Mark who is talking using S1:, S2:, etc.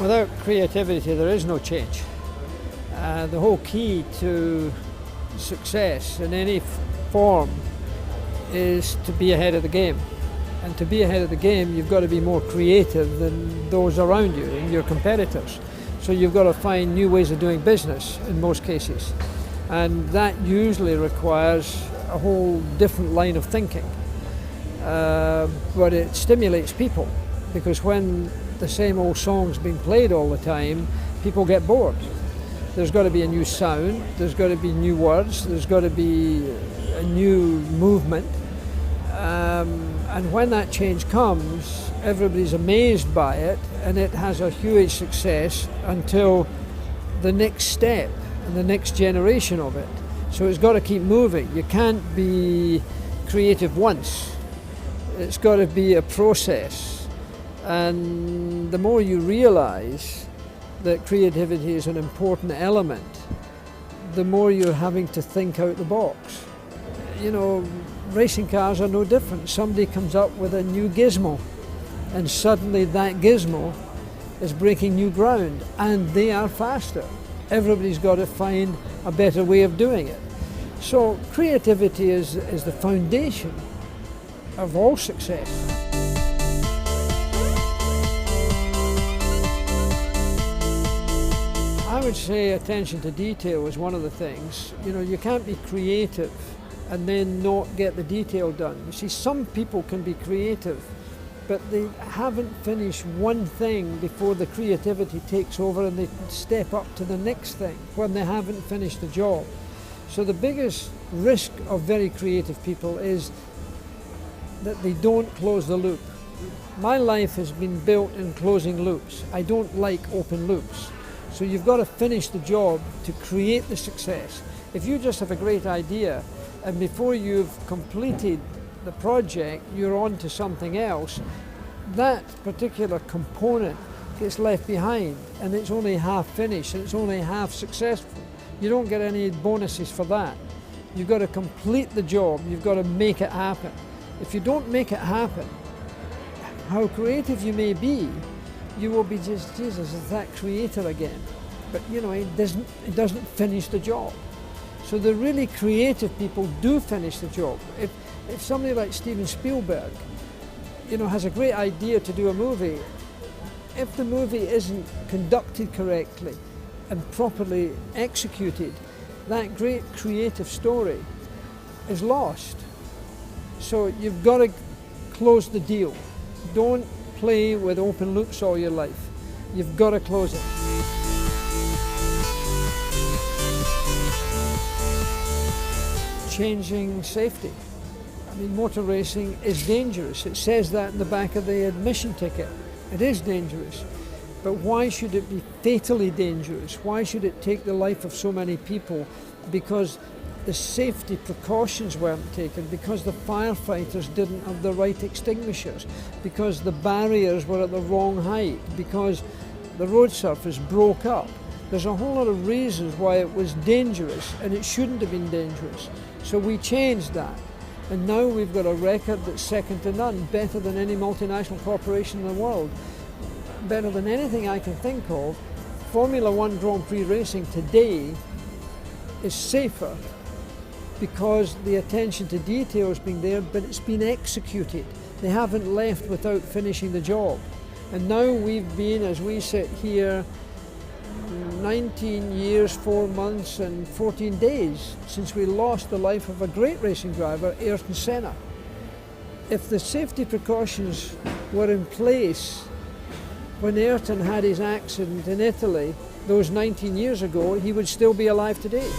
S1: Without creativity, there is no change. The whole key to success in any form is to be ahead of the game. And to be ahead of the game, you've got to be more creative than those around you and your competitors. So you've got to find new ways of doing business in most cases. And that usually requires a whole different line of thinking. But it stimulates people, because when the same old song's being played all the time, people get bored. There's got to be a new sound, there's got to be new words, there's got to be a new movement. And when that change comes, everybody's amazed by it, and it has a huge success until the next step and the next generation of it. So it's got to keep moving. You can't be creative once. It's got to be a process. And the more you realize that creativity is an important element, the more you're having to think out the box. You know, racing cars are no different. Somebody comes up with a new gizmo, and suddenly that gizmo is breaking new ground, and they are faster. Everybody's got to find a better way of doing it. So creativity is the foundation of all success. I would say attention to detail is one of the things. You know, you can't be creative and then not get the detail done. You see, some people can be creative, but they haven't finished one thing before the creativity takes over and they step up to the next thing when they haven't finished the job. So the biggest risk of very creative people is that they don't close the loop. My life has been built in closing loops. I don't like open loops. So you've got to finish the job to create the success. If you just have a great idea and before you've completed the project, you're on to something else, that particular component gets left behind, and it's only half finished and it's only half successful. You don't get any bonuses for that. You've got to complete the job, you've got to make it happen. If you don't make it happen, how creative you may be, you will be just, Jesus, is that creator again? But you know, it doesn't finish the job. So the really creative people do finish the job. If somebody like Steven Spielberg, you know, has a great idea to do a movie, if the movie isn't conducted correctly and properly executed, that great creative story is lost. So you've got to close the deal. Don't play with open loops all your life. You've got to close it. Changing safety. I mean, motor racing is dangerous. It says that in the back of the admission ticket. It is dangerous. But why should it be fatally dangerous? Why should it take the life of so many people? Because the safety precautions weren't taken, because the firefighters didn't have the right extinguishers, because the barriers were at the wrong height, because the road surface broke up. There's a whole lot of reasons why it was dangerous, and it shouldn't have been dangerous. So we changed that. And now we've got a record that's second to none, better than any multinational corporation in the world, better than anything I can think of. Formula One Grand Prix racing today is safer because the attention to detail has been there, but it's been executed. They haven't left without finishing the job. And now we've been, as we sit here, 19 years, 4 months and 14 days since we lost the life of a great racing driver, Ayrton Senna. If the safety precautions were in place when Ayrton had his accident in Italy those 19 years ago, he would still be alive today.